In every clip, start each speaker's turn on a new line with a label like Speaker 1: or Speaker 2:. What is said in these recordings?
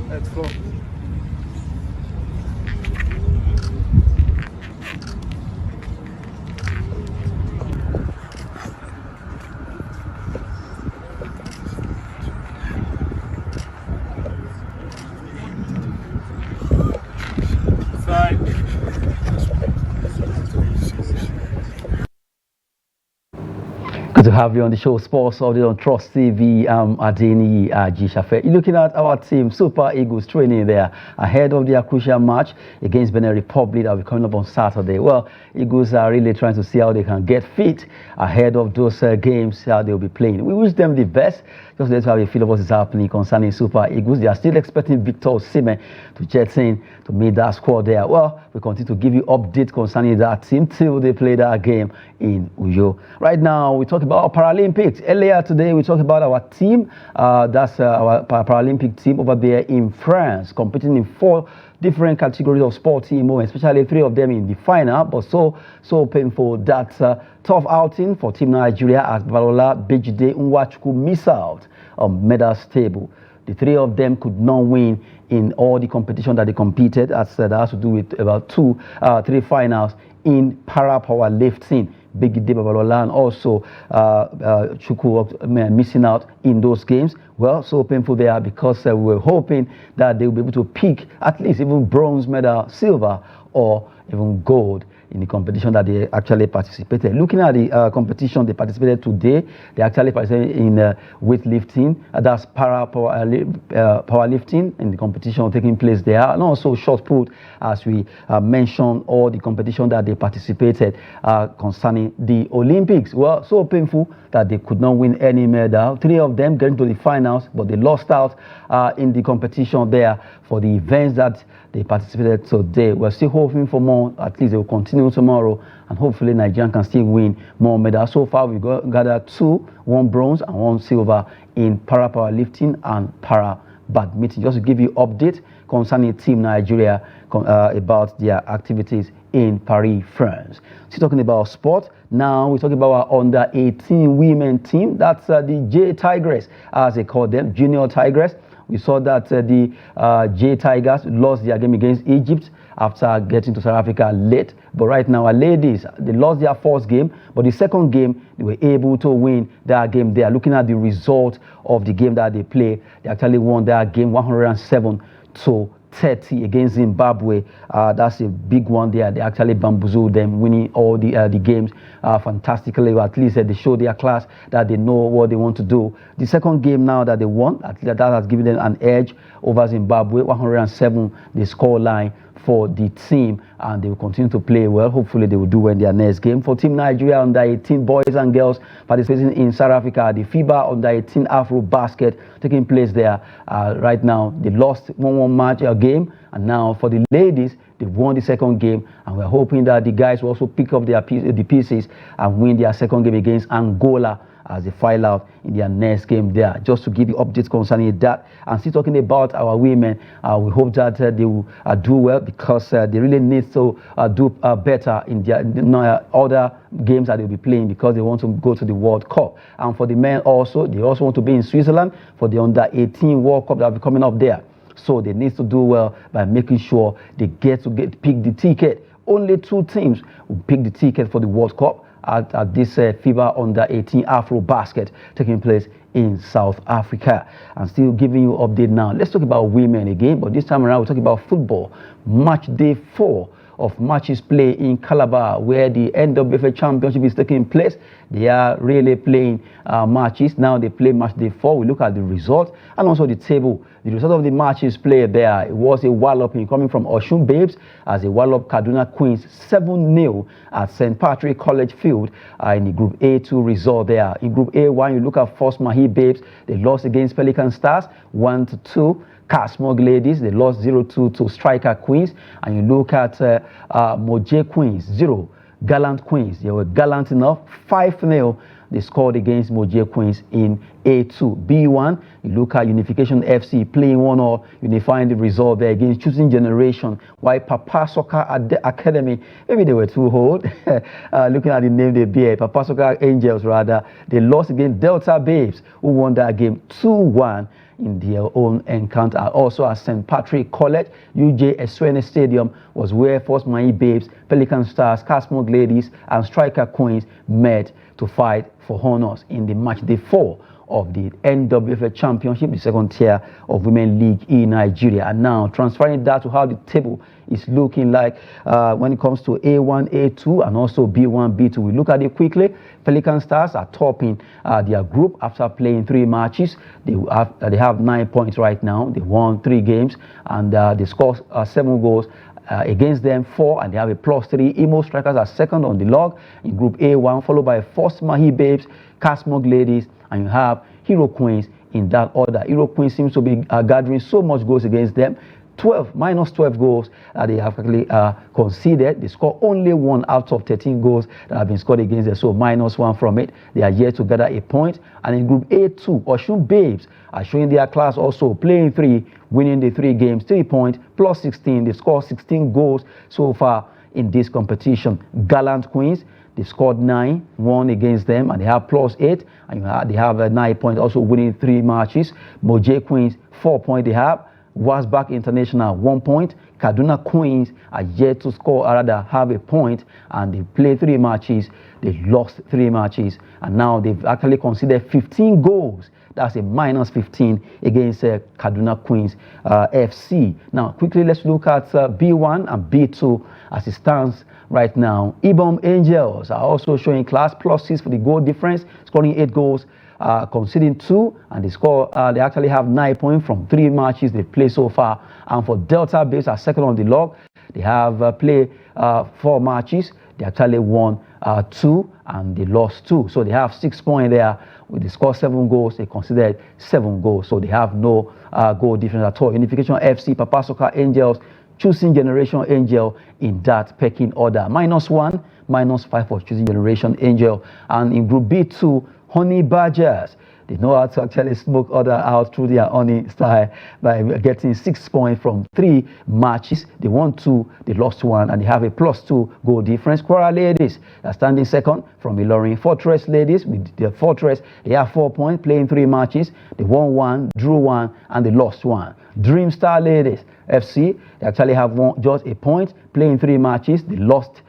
Speaker 1: Let's go.
Speaker 2: Good to have you on the show, Sports Audio on Trust TV. I'm Adeni Ajishafe. You're looking at our team, Super Eagles, training there ahead of their crucial match against Benin Republic that will be coming up on Saturday. Well, Eagles are really trying to see how they can get fit ahead of those games how they'll be playing. We wish them the best. Just let's have a feel of what is happening concerning Super Eagles. They are still expecting Victor Oliseh to jet in to meet that squad there. Well, we continue to give you updates concerning that team till they play that game in Uyo. Right now, we talk about Paralympics. Earlier today, we talked about our team. That's our Paralympic team over there in France, competing in 4 different categories of sport team, especially 3 of them in the final. But so painful that tough outing for Team Nigeria as Balola, Bejide, Nwachukwu miss out on medals table. The 3 of them could not win in all the competition that they competed. As that has to do with about 3 finals in para powerlifting. Bejide, Balola, and also Chukwu missing out in those games. Well, so painful they are because we were hoping that they will be able to pick at least even bronze medal, silver, or even gold in the competition that they actually participated. Looking at the competition they participated today, they actually participated in weightlifting, that's powerlifting in the competition taking place there, and also shot put, as we mentioned, all the competition that they participated concerning the Olympics. Well, so painful that they could not win any medal. 3 of them getting to the finals, but they lost out in the competition there for the events that they participated today. We're still hoping for more. At least they will continue tomorrow, and hopefully Nigeria can still win more medals. So far, we've gathered 2, 1 bronze and 1 silver in para powerlifting and para badminton. Just to give you update concerning Team Nigeria about their activities in Paris, France. Still talking about sport. Now we're talking about our under-18 women team. That's the J Tigress, as they call them, Junior Tigress. We saw that the J Tigers lost their game against Egypt after getting to South Africa late. But right now, our ladies, they lost their first game, but the second game, they were able to win that game. They are looking at the result of the game that they played. They actually won that game 107-10. 30 against Zimbabwe. That's a big one there. They actually bamboozled them, winning all the games fantastically. Or at least they show their class, that they know what they want to do. The second game now that they won, that has given them an edge over Zimbabwe. 107 the score line for the team, and they will continue to play well. Hopefully they will do well in their next game. For Team Nigeria under 18 boys and girls participating in South Africa, the FIBA under 18 Afrobasket taking place there right now. They lost 1-1 match game, and now for the ladies, they've won the second game, and we're hoping that the guys will also pick up the pieces and win their second game against Angola as they file out in their next game there. Just to give you updates concerning that, and still talking about our women, we hope that they will do well, because they really need to do better in their other games that they'll be playing, because they want to go to the World Cup. And for the men also, they also want to be in Switzerland for the under 18 World Cup that will be coming up there. So they need to do well by making sure they pick the ticket. Only 2 teams will pick the ticket for the World Cup at this FIBA under 18 Afrobasket taking place in South Africa. And still giving you update now. Let's talk about women again, but this time around we're talking about football. Match day 4 of matches played in Calabar, where the NWFL Championship is taking place. They are really playing matches. Now they play match day 4. We look at the result and also the table. The result of the matches played there, it was a walloping coming from Oshun Babes as a wallop Kaduna Queens 7-0 at St. Patrick College Field in the Group A2 result there. In Group A1, you look at First Mahi Babes. They lost against Pelican Stars 1-2. Casmog Ladies, they lost 0-2 to Striker Queens. And you look at Moje Queens 0. Gallant Queens, they were gallant enough, 5-0 they scored against Moje Queens in A2. B1, you look at Unification FC playing 1-1, unifying the result there against Choosing Generation, while Papa Soccer Academy, maybe they were too old, looking at the name they bear, Papa Soccer Angels rather, they lost against Delta Babes, who won that game 2-1 in their own encounter. Also at St. Patrick College, UJ Eswene Stadium was where First Mahi Babes, Pelican Stars, Casmog Ladies and Striker Queens met to fight for honors in the match day 4 of the NWFL Championship, the second tier of Women League in Nigeria. And now transferring that to how the table is looking like when it comes to A1, A2 and also B1, B2. We look at it quickly. Pelican Stars are topping their group after playing 3 matches. They have 9 points right now. They won 3 games and they scored 7 goals. Against them 4, and they have a +3. Imo Strikers are second on the log in Group A1, followed by First Mahi Babes, Casmog Ladies, and you have Hero Queens in that order. Hero Queens seems to be gathering so much goals against them. -12 goals they have actually conceded. They score only 1 out of 13 goals that have been scored against them, so -1 from it. They are yet to gather a point. And in Group A2, Oshun Babes are showing their class also, playing 3, winning the 3 games, 3 points, +16. They scored 16 goals so far in this competition. Gallant Queens, they scored 9, won against them, and they have +8, and they have 9 points, also winning 3 matches. Moje Queens, 4 points they have. Wasback International 1 point. Kaduna Queens are yet to score, or rather have a point, and they played 3 matches. They lost 3 matches, and now they've actually conceded 15 goals. That's a -15 against Kaduna Queens FC. Now, quickly, let's look at B1 and B2 as it stands right now. Ibom Angels are also showing class, +6 for the goal difference, scoring 8 goals. Conceding 2, and they actually have 9 points from 3 matches they played so far. And for Delta Babes are second on the log. They have played 4 matches. They actually won 2 and they lost 2, so they have 6 points there. They scored 7 goals, they conceded 7 goals, so they have no goal difference at all. Unification FC, Papa Soccer Angels, Choosing Generation Angel in that pecking order. -1, -5 for Choosing Generation Angel. And in Group B2, Honey Badgers, they know how to actually smoke other out through their honey style by getting 6 points from 3 matches. They won 2, they lost 1, and they have a +2 goal difference. Quora Ladies are standing second from Ilorin. Fortress Ladies, with the Fortress, they have 4 points, playing 3 matches. They won 1, drew 1, and they lost 1. Dream Star Ladies FC, they actually have just a point, playing 3 matches. They lost.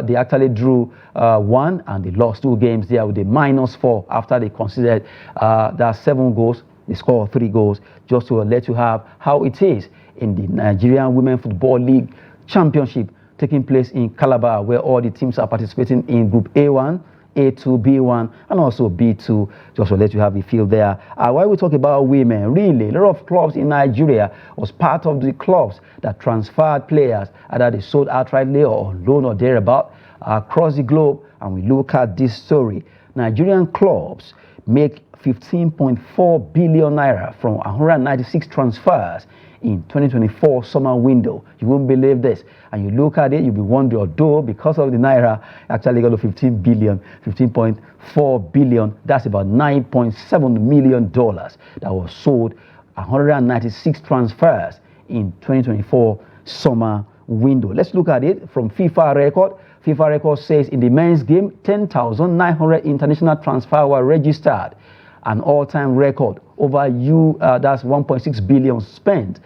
Speaker 2: They actually drew 1 and they lost 2 games there with a -4 after they considered that 7 goals They scored 3 goals, just to let you have how it is in the Nigerian Women Football League Championship taking place in Calabar, where all the teams are participating in Group A1, A2, B1, and also B2, just to let you have a feel there. While we talk about women, really, a lot of clubs in Nigeria was part of the clubs that transferred players, either they sold outrightly or loan or thereabout, across the globe. And we look at this story. Nigerian clubs make 15.4 billion naira from 196 transfers in 2024 summer window. You won't believe this. And you look at it, you'll be wondering, although because of the naira actually got to 15.4 billion, that's about $9.7 million that was sold. 196 transfers in 2024 summer window. Let's look at it from FIFA record. FIFA record says in the men's game, 10,900 international transfers were registered, an all-time record. Over that's 1.6 billion spent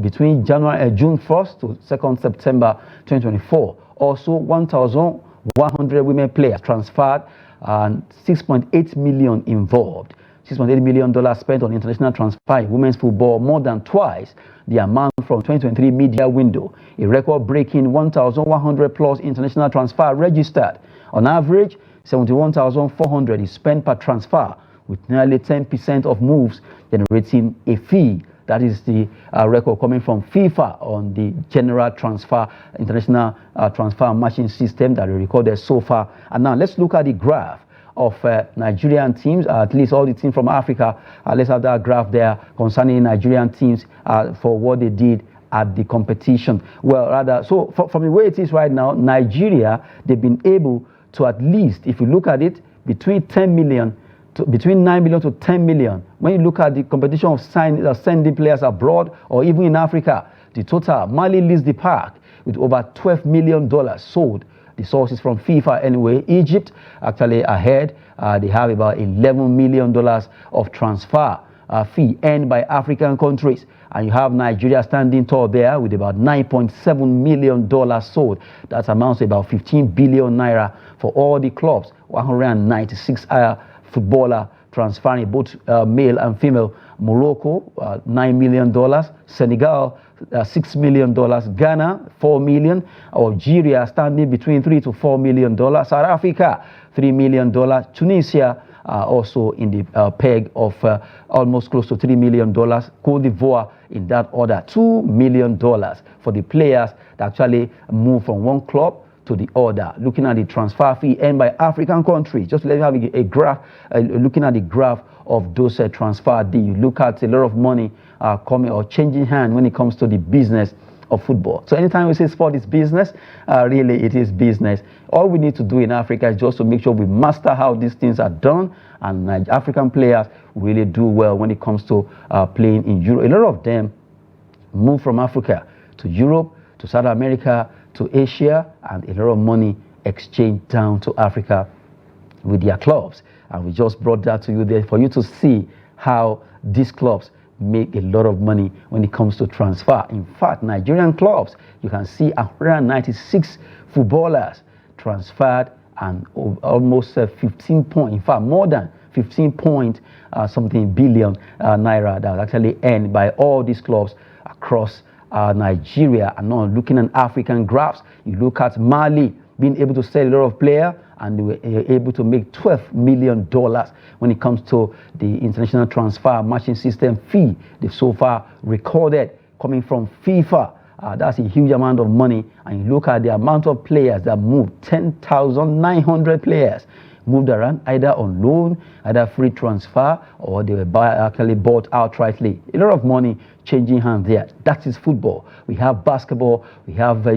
Speaker 2: between June 1st to 2nd September 2024. Also, 1,100 women players transferred and 6.8 million involved. $6.8 million spent on international transfer in women's football, more than twice the amount from 2023 media window. A record-breaking 1,100 plus international transfer registered. On average, 71,400 is spent per transfer, with nearly 10% of moves generating a fee. That is the record coming from FIFA on the general transfer, international transfer matching system that we recorded so far. And now let's look at the graph of Nigerian teams, at least all the teams from Africa. Let's have that graph there concerning Nigerian teams for what they did at the competition. Well, rather, so from the way it is right now, Nigeria, they've been able to at least, if you look at it, between 10 million between 9 million to 10 million. When you look at the competition of sending players abroad or even in Africa, the total, Mali leads the pack with over $12 million sold. The sources from FIFA anyway. Egypt actually ahead. They have about $11 million of transfer fee earned by African countries. And you have Nigeria standing tall there with about $9.7 million sold. That amounts to about 15 billion naira for all the clubs. 196 footballer transferring, both male and female. Morocco, $9 million. Senegal, $6 million. Ghana, $4 million. Algeria standing between $3 to $4 million. South Africa, $3 million. Tunisia, also in the peg of almost close to $3 million. Cote d'Ivoire in that order, $2 million for the players that actually move from one club to the other. Looking at the transfer fee earned by African countries, just to let you have a graph, looking at the graph of those transfer deals, you look at a lot of money coming or changing hand when it comes to the business of football. So anytime we say sport is business, really it is business. All we need to do in Africa is just to make sure we master how these things are done, and African players really do well when it comes to playing in Europe. A lot of them move from Africa to Europe, to South America, to Asia, and a lot of money exchanged down to Africa with their clubs. And we just brought that to you there for you to see how these clubs make a lot of money when it comes to transfer. In fact, Nigerian clubs, you can see 196 footballers transferred and almost 15 point, in fact, more than 15 point something billion naira that was actually earned by all these clubs across Nigeria. And now looking at African graphs, you look at Mali being able to sell a lot of players, and they were able to make $12 million when it comes to the international transfer matching system fee they've so far recorded coming from FIFA. That's a huge amount of money. And you look at the amount of players that moved, 10,900 players moved around, either on loan, either free transfer, or they were actually bought outrightly. A lot of money changing hands there. That is football. We have basketball. We have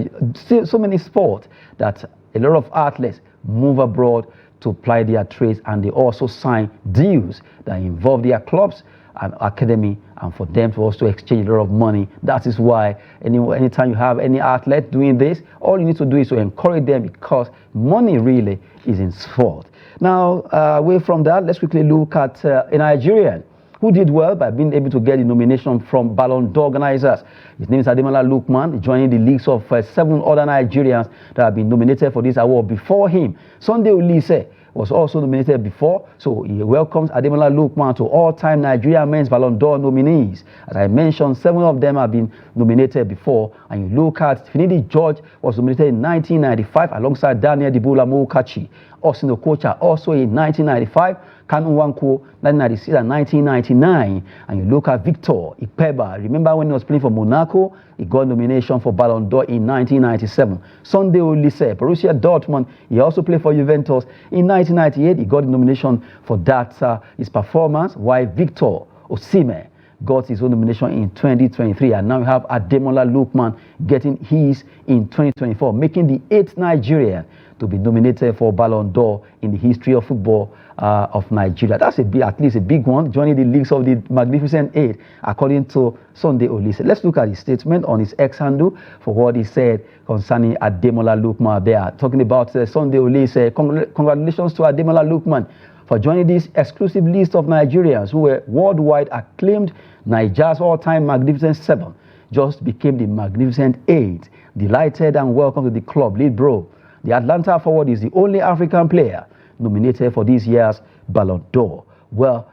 Speaker 2: so many sports that a lot of athletes move abroad to apply their trades, and they also sign deals that involve their clubs and academy, and for them to also exchange a lot of money. That is why anytime you have any athlete doing this, all you need to do is to encourage them, because money really is in sport. Now, away from that, let's quickly look at a Nigerian who did well by being able to get the nomination from Ballon d'Or organizers. His name is Ademola Lookman, joining the leagues of 7 other Nigerians that have been nominated for this award before him. Sunday Oliseh was also nominated before. So he welcomes Ademola Lookman to all-time Nigeria men's Ballon d'Or nominees. As I mentioned, 7 of them have been nominated before. And you look at Finidi George was nominated in 1995 alongside Daniel Dibola Mokachi. Austin Okocha also in 1995, Kanu Nwankwo 1996 and 1999. And you look at Victor Ikpeba. Remember when he was playing for Monaco? He got nomination for Ballon d'Or in 1997. Sunday Oliseh, Borussia Dortmund. He also played for Juventus in 1998. He got the nomination for that his performance. While Victor Osimhen got his own nomination in 2023, and now we have Ademola Lookman getting his in 2024, making the 8th Nigerian to be nominated for Ballon d'Or in the history of football of Nigeria. That's at least a big one, joining the leagues of the Magnificent 8, according to Sunday Oliseh. Let's look at his statement on his X handle for what he said concerning Ademola Lookman there. Talking about Sunday Oliseh, congratulations to Ademola Lookman for joining this exclusive list of Nigerians who were worldwide acclaimed. Nigeria's all-time Magnificent 7 just became the Magnificent 8. Delighted and welcome to the club, lead bro. The Atlanta forward is the only African player nominated for this year's Ballon d'Or. Well,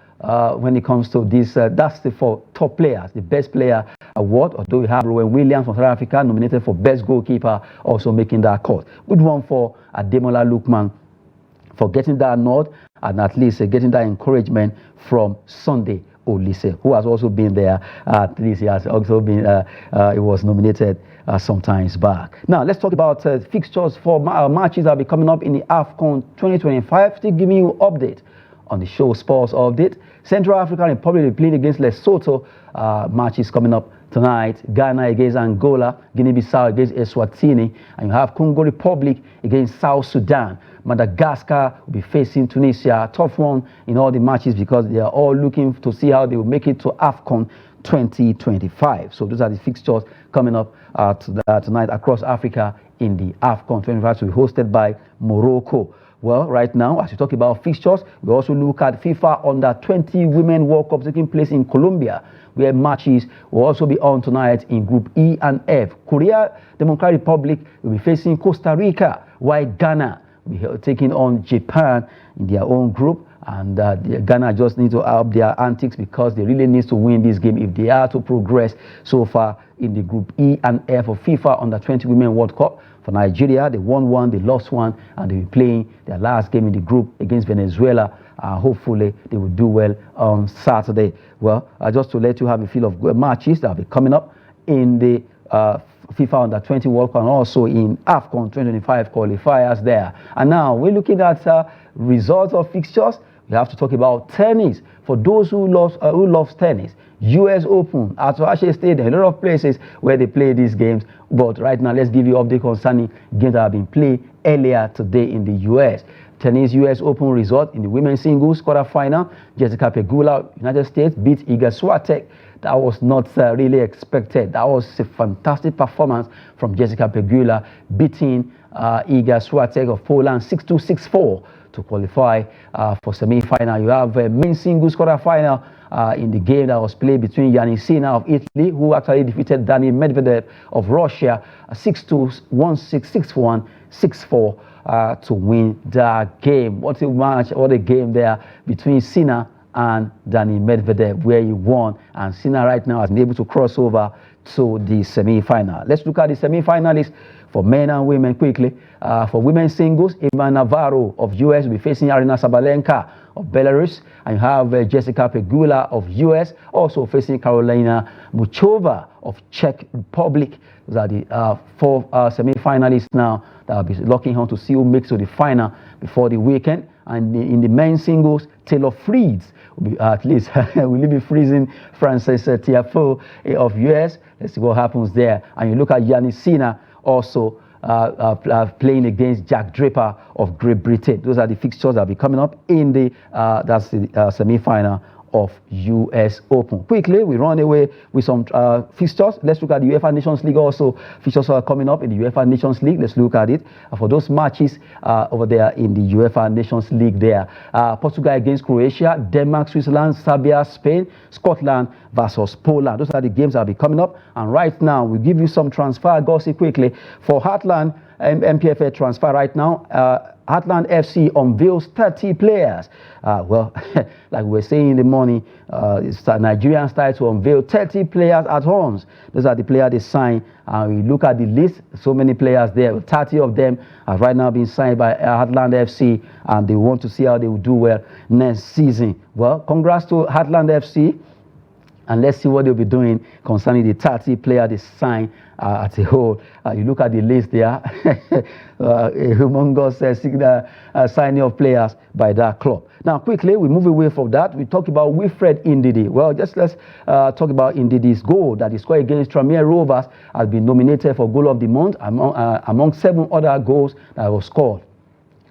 Speaker 2: when it comes to this, that's the 4 top players. The best player award, although we have Rowan Williams from South Africa nominated for best goalkeeper, also making that cut. Good one for Ademola Lookman for getting that nod and at least getting that encouragement from Sunday Oliseh, who has also been there. At least he has also been, he was nominated some times back. Now, let's talk about fixtures for matches that will be coming up in the AFCON 2025. Still giving you update on the show Sports Update. Central African Republic will play against Lesotho. Matches coming up tonight. Ghana against Angola, Guinea-Bissau against Eswatini, and you have Congo Republic against South Sudan. Madagascar will be facing Tunisia. Tough one in all the matches because they are all looking to see how they will make it to AFCON 2025. So those are the fixtures coming up tonight across Africa in the AFCON 2025 to be hosted by Morocco. Well, right now, as we talk about fixtures, we also look at FIFA Under-20 Women World Cup taking place in Colombia, where matches will also be on tonight in Group E and F. Korea Democratic Republic will be facing Costa Rica, while Ghana will be taking on Japan in their own group. And Ghana just need to up their antics because they really need to win this game if they are to progress so far in the Group E and F of FIFA Under-20 Women World Cup. For Nigeria, they won one, they lost one, and they'll be playing their last game in the group against Venezuela. Hopefully, they will do well on Saturday. Well, just to let you have a feel of matches that will be coming up in the FIFA Under-20 World Cup and also in AFCON 2025 qualifiers there. And now we're looking at results of fixtures. We have to talk about tennis. For those who love tennis, US Open at Oliseh Stadium, a lot of places where they play these games. But right now, let's give you an update concerning games that have been played earlier today in the US. Tennis US Open result in the women's singles quarterfinal. Jessica Pegula, United States, beat Iga Swiatek. That was not really expected. That was a fantastic performance from Jessica Pegula, beating Iga Swiatek of Poland 6-2, 6-4 to qualify for semi-final. You have a men's singles quarterfinal in the game that was played between Yannick Sinner of Italy, who actually defeated Daniil Medvedev of Russia 6-2, 1-6, 6-1, 6-4 to win that game. What a match, what a game there between Sinner and Daniil Medvedev, where he won, and Sinner right now has been able to cross over to the semi-final. Let's look at the semi-finalists for men and women quickly. For women's singles, Ivan Navarro of US will be facing Arina Sabalenka of Belarus, and you have Jessica Pegula of US also facing Karolina Muchova of Czech Republic. Those are the 4 semi-finalists now that will be looking on to see who makes to the final before the weekend. And in the men's singles, Taylor Fritz will be, at least will be freezing Frances Tiafoe of US. Let's see what happens there. And you look at Yannick Sinner also playing against Jack Draper of Great Britain. Those are the fixtures that will be coming up in the that's the semi-final of US Open. Quickly, we run away with some fixtures. Let's look at the UEFA Nations League also. Fixtures are coming up in the UEFA Nations League. Let's look at it. For those matches over there in the UEFA Nations League there. Portugal against Croatia, Denmark, Switzerland, Serbia, Spain, Scotland versus Poland. Those are the games that will be coming up. And right now, we'll give you some transfer gossip quickly. For Heartland, MPFA transfer right now. Heartland FC unveils 30 players. Well, like we were saying in the morning, it's Nigerian style to unveil 30 players at once. Those are the players they signed. We look at the list, so many players there. 30 of them have right now been signed by Heartland FC, and they want to see how they will do well next season. Well, congrats to Heartland FC. And let's see what they'll be doing concerning the 30 players they signed as a whole. You look at the list there, a humongous signing of players by that club. Now, quickly, we move away from that. We talk about Wilfred Ndidi. Well, let's talk about Ndidi's goal that he scored against Tranmere Rovers has been nominated for Goal of the Month among 7 other goals that were scored.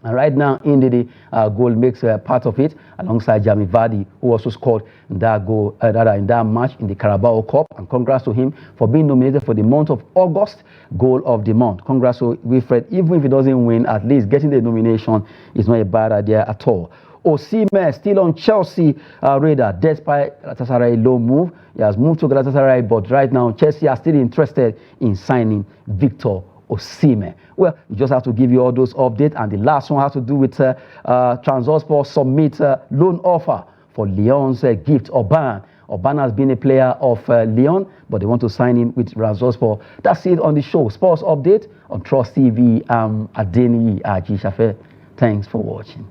Speaker 2: And right now, Ndidi goal makes part of it, alongside Jamie Vardy, who also scored that goal in that match in the Carabao Cup. And congrats to him for being nominated for the month of August Goal of the Month. Congrats to Wilfred. Even if he doesn't win, at least getting the nomination is not a bad idea at all. Oliseh still on Chelsea radar despite Galatasaray low move. He has moved to Galatasaray, but right now Chelsea are still interested in signing Victor Oliseh. Well, we just have to give you all those updates, and the last one has to do with Trabzonspor submit loan offer for Lyon's gift Orban. Orban has been a player of Lyon, but they want to sign him with Trabzonspor. That's it on the show. Sports update on Trust TV. Ademola Lookman. Thanks for watching.